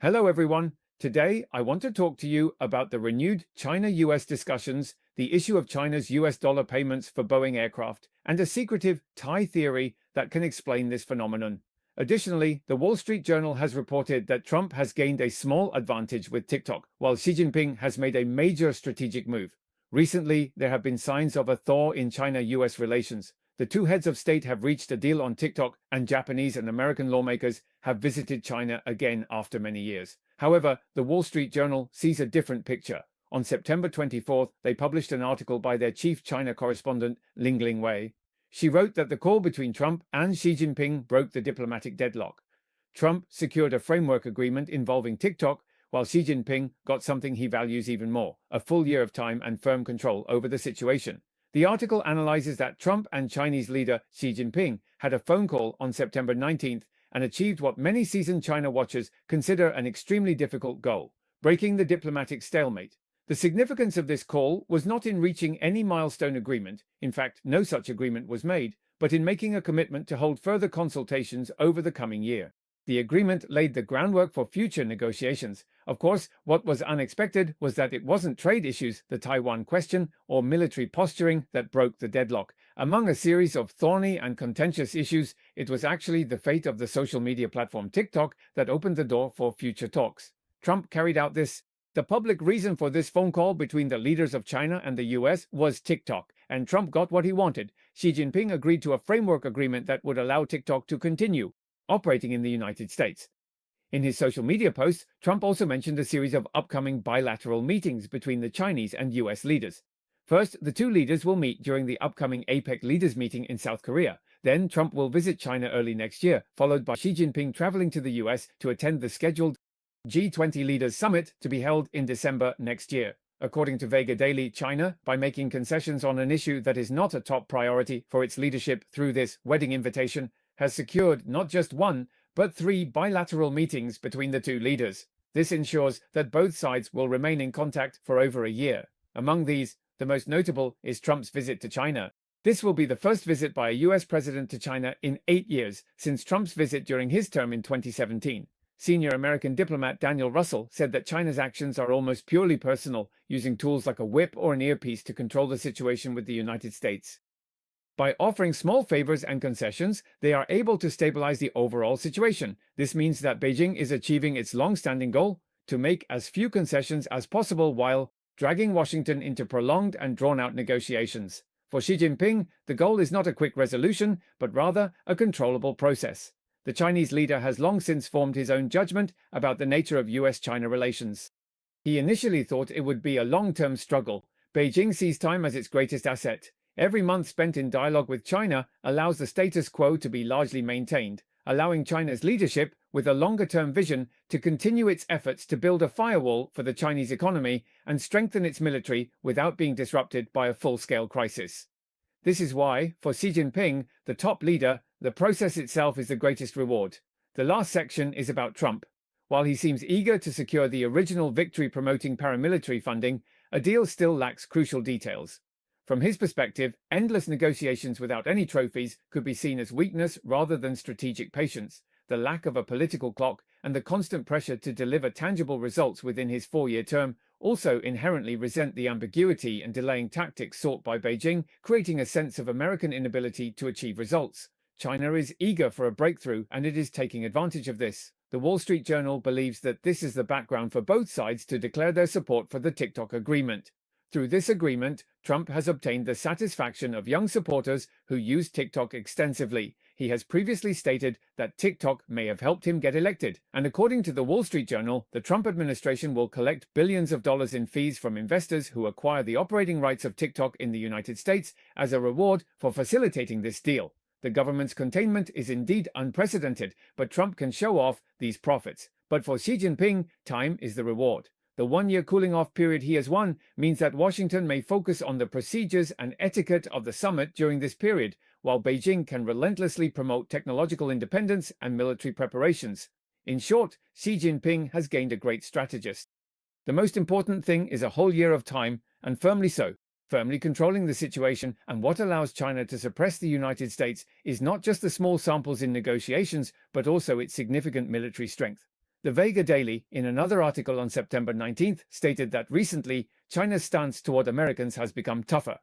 Hello everyone. Today I want to talk to you about the renewed China-US discussions, the issue of China's US dollar payments for Boeing aircraft, and a secretive tie theory that can explain this phenomenon. Additionally, the Wall Street Journal has reported that Trump has gained a small advantage with TikTok, while Xi Jinping has made a major strategic move. Recently, there have been signs of a thaw in China-US relations. The two heads of state have reached a deal on TikTok, and Japanese and American lawmakers have visited China again after many years. However, the Wall Street Journal sees a different picture. On September 24th, they published an article by their chief China correspondent, Ling Wei. She wrote that the call between Trump and Xi Jinping broke the diplomatic deadlock. Trump secured a framework agreement involving TikTok, while Xi Jinping got something he values even more, a full year of time and firm control over the situation. The article analyzes that Trump and Chinese leader Xi Jinping had a phone call on September 19th and achieved what many seasoned China watchers consider an extremely difficult goal: breaking the diplomatic stalemate. The significance of this call was not in reaching any milestone agreement, in fact, no such agreement was made, but in making a commitment to hold further consultations over the coming year. The agreement laid the groundwork for future negotiations. Of course, what was unexpected was that it wasn't trade issues, the Taiwan question, or military posturing that broke the deadlock. Among a series of thorny and contentious issues, it was actually the fate of the social media platform TikTok that opened the door for future talks. Trump carried out this. The public reason for this phone call between the leaders of China and the US was TikTok, and Trump got what he wanted. Xi Jinping agreed to a framework agreement that would allow TikTok to continue operating in the United States. In his social media posts, Trump also mentioned a series of upcoming bilateral meetings between the Chinese and US leaders. First, the two leaders will meet during the upcoming APEC leaders meeting in South Korea. Then Trump will visit China early next year, followed by Xi Jinping traveling to the US to attend the scheduled G20 Leaders Summit to be held in December next year. According to Vega Daily, China, by making concessions on an issue that is not a top priority for its leadership through this wedding invitation, has secured not just one, but 3 bilateral meetings between the two leaders. This ensures that both sides will remain in contact for over a year. Among these, the most notable is Trump's visit to China. This will be the first visit by a US president to China in 8 years, since Trump's visit during his term in 2017. Senior American diplomat Daniel Russel said that China's actions are almost purely personal, using tools like a whip or an earpiece to control the situation with the United States. By offering small favors and concessions, they are able to stabilize the overall situation. This means that Beijing is achieving its long-standing goal to make as few concessions as possible while dragging Washington into prolonged and drawn-out negotiations. For Xi Jinping, the goal is not a quick resolution, but rather a controllable process. The Chinese leader has long since formed his own judgment about the nature of US-China relations. He initially thought it would be a long-term struggle. Beijing sees time as its greatest asset. Every month spent in dialogue with China allows the status quo to be largely maintained, allowing China's leadership, with a longer-term vision, to continue its efforts to build a firewall for the Chinese economy and strengthen its military without being disrupted by a full-scale crisis. This is why, for Xi Jinping, the top leader, the process itself is the greatest reward. The last section is about Trump. While he seems eager to secure the original victory-promoting paramilitary funding, a deal still lacks crucial details. From his perspective, endless negotiations without any trophies could be seen as weakness rather than strategic patience. The lack of a political clock and the constant pressure to deliver tangible results within his 4-year term also inherently resent the ambiguity and delaying tactics sought by Beijing, creating a sense of American inability to achieve results. China is eager for a breakthrough, and it is taking advantage of this. The Wall Street Journal believes that this is the background for both sides to declare their support for the TikTok agreement. Through this agreement, Trump has obtained the satisfaction of young supporters who use TikTok extensively. He has previously stated that TikTok may have helped him get elected, and according to the Wall Street Journal, the Trump administration will collect billions of dollars in fees from investors who acquire the operating rights of TikTok in the United States as a reward for facilitating this deal. The government's containment is indeed unprecedented, but Trump can show off these profits. But for Xi Jinping, time is the reward. The 1-year cooling-off period he has won means that Washington may focus on the procedures and etiquette of the summit during this period, while Beijing can relentlessly promote technological independence and military preparations. In short, Xi Jinping has gained a great strategist. The most important thing is a whole year of time, and firmly so, firmly controlling the situation, and what allows China to suppress the United States is not just the small samples in negotiations, but also its significant military strength. The Vega Daily, in another article on September 19th, stated that recently, China's stance toward Americans has become tougher.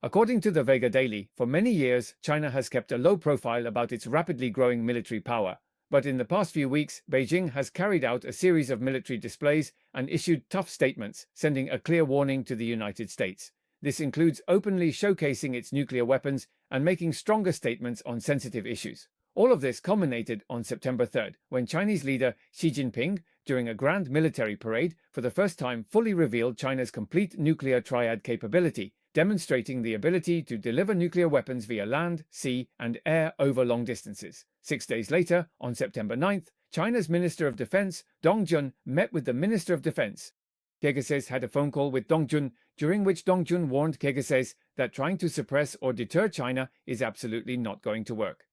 According to the Vega Daily, for many years, China has kept a low profile about its rapidly growing military power. But in the past few weeks, Beijing has carried out a series of military displays and issued tough statements, sending a clear warning to the United States. This includes openly showcasing its nuclear weapons and making stronger statements on sensitive issues. All of this culminated on September 3rd, when Chinese leader Xi Jinping, during a grand military parade, for the first time fully revealed China's complete nuclear triad capability, demonstrating the ability to deliver nuclear weapons via land, sea, and air over long distances. 6 days later, on September 9th, China's Minister of Defense, Dong Jun, met with the Minister of Defense. Kegases had a phone call with Dong Jun, during which Dong Jun warned Kegases that trying to suppress or deter China is absolutely not going to work.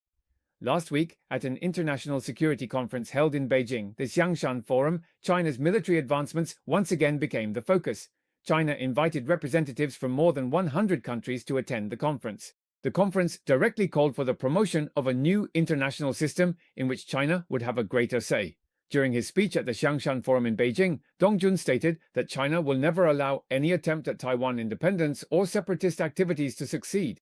Last week, at an international security conference held in Beijing, the Xiangshan Forum, China's military advancements once again became the focus. China invited representatives from more than 100 countries to attend the conference. The conference directly called for the promotion of a new international system in which China would have a greater say. During his speech at the Xiangshan Forum in Beijing, Dong Jun stated that China will never allow any attempt at Taiwan independence or separatist activities to succeed.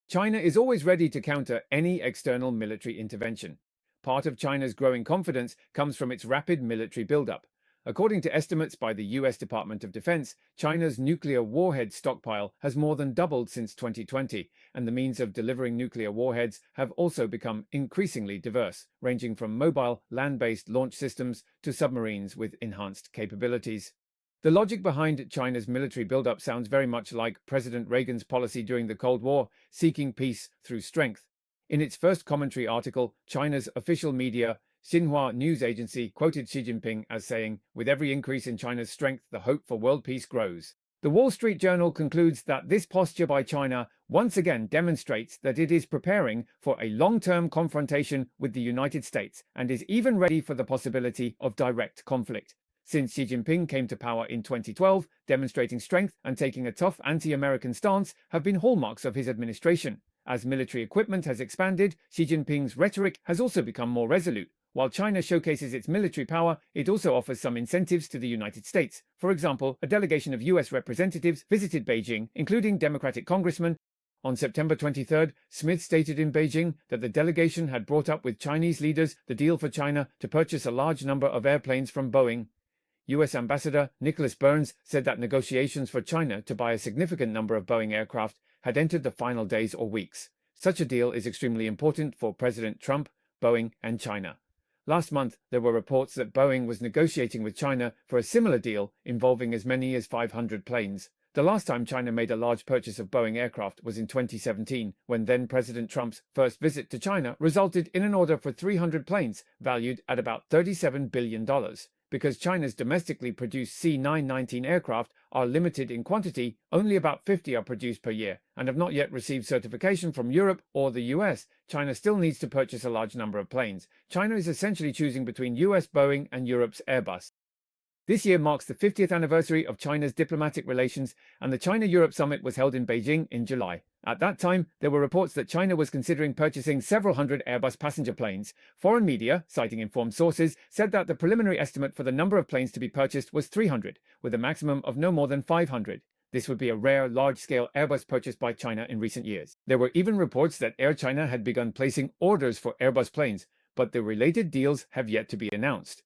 China is always ready to counter any external military intervention. Part of China's growing confidence comes from its rapid military buildup. According to estimates by the US Department of Defense, China's nuclear warhead stockpile has more than doubled since 2020, and the means of delivering nuclear warheads have also become increasingly diverse, ranging from mobile, land-based launch systems to submarines with enhanced capabilities. The logic behind China's military buildup sounds very much like President Reagan's policy during the Cold War, seeking peace through strength. In its first commentary article, China's official media, Xinhua News Agency, quoted Xi Jinping as saying, "With every increase in China's strength, the hope for world peace grows." The Wall Street Journal concludes that this posture by China once again demonstrates that it is preparing for a long-term confrontation with the United States and is even ready for the possibility of direct conflict. Since Xi Jinping came to power in 2012, demonstrating strength and taking a tough anti-American stance have been hallmarks of his administration. As military equipment has expanded, Xi Jinping's rhetoric has also become more resolute. While China showcases its military power, it also offers some incentives to the United States. For example, a delegation of US representatives visited Beijing, including Democratic congressmen. On September 23rd, Smith stated in Beijing that the delegation had brought up with Chinese leaders the deal for China to purchase a large number of airplanes from Boeing. US Ambassador Nicholas Burns said that negotiations for China to buy a significant number of Boeing aircraft had entered the final days or weeks. Such a deal is extremely important for President Trump, Boeing, and China. Last month, there were reports that Boeing was negotiating with China for a similar deal involving as many as 500 planes. The last time China made a large purchase of Boeing aircraft was in 2017, when then-President Trump's first visit to China resulted in an order for 300 planes, valued at about $37 billion. Because China's domestically produced C-919 aircraft are limited in quantity, only about 50 are produced per year, and have not yet received certification from Europe or the US. China still needs to purchase a large number of planes. China is essentially choosing between US Boeing and Europe's Airbus. This year marks the 50th anniversary of China's diplomatic relations, and the China-Europe summit was held in Beijing in July. At that time, there were reports that China was considering purchasing several hundred Airbus passenger planes. Foreign media, citing informed sources, said that the preliminary estimate for the number of planes to be purchased was 300, with a maximum of no more than 500. This would be a rare, large-scale Airbus purchase by China in recent years. There were even reports that Air China had begun placing orders for Airbus planes, but the related deals have yet to be announced.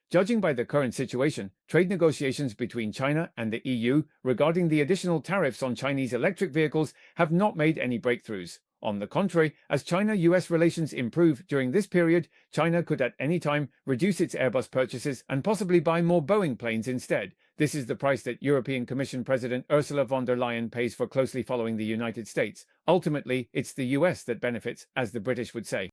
Judging by the current situation, trade negotiations between China and the EU regarding the additional tariffs on Chinese electric vehicles have not made any breakthroughs. On the contrary, as China-US relations improve during this period, China could at any time reduce its Airbus purchases and possibly buy more Boeing planes instead. This is the price that European Commission President Ursula von der Leyen pays for closely following the United States. Ultimately, it's the US that benefits, as the British would say.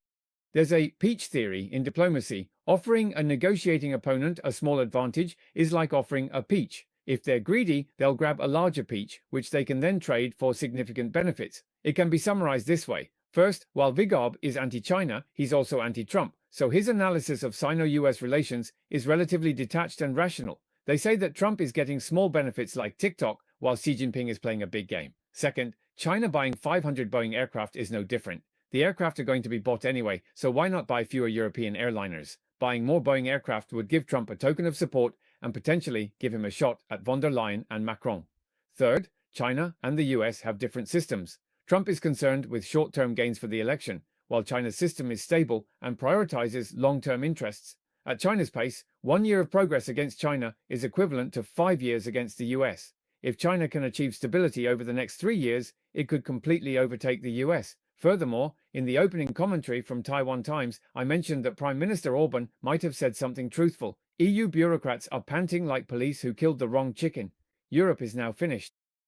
There's a peach theory in diplomacy. Offering a negotiating opponent a small advantage is like offering a peach. If they're greedy, they'll grab a larger peach, which they can then trade for significant benefits. It can be summarized this way. First, while Vigab is anti-China, he's also anti-Trump, so his analysis of Sino-US relations is relatively detached and rational. They say that Trump is getting small benefits like TikTok, while Xi Jinping is playing a big game. Second, China buying 500 Boeing aircraft is no different. The aircraft are going to be bought anyway, so why not buy fewer European airliners? Buying more Boeing aircraft would give Trump a token of support and potentially give him a shot at von der Leyen and Macron. Third, China and the US have different systems. Trump is concerned with short-term gains for the election, while China's system is stable and prioritizes long-term interests. At China's pace, 1 year of progress against China is equivalent to 5 years against the US. If China can achieve stability over the next 3 years, it could completely overtake the US. Furthermore, in the opening commentary from Taiwan Times, I mentioned that Prime Minister Orban might have said something truthful. EU bureaucrats are panting like police who killed the wrong chicken. Europe is now finished.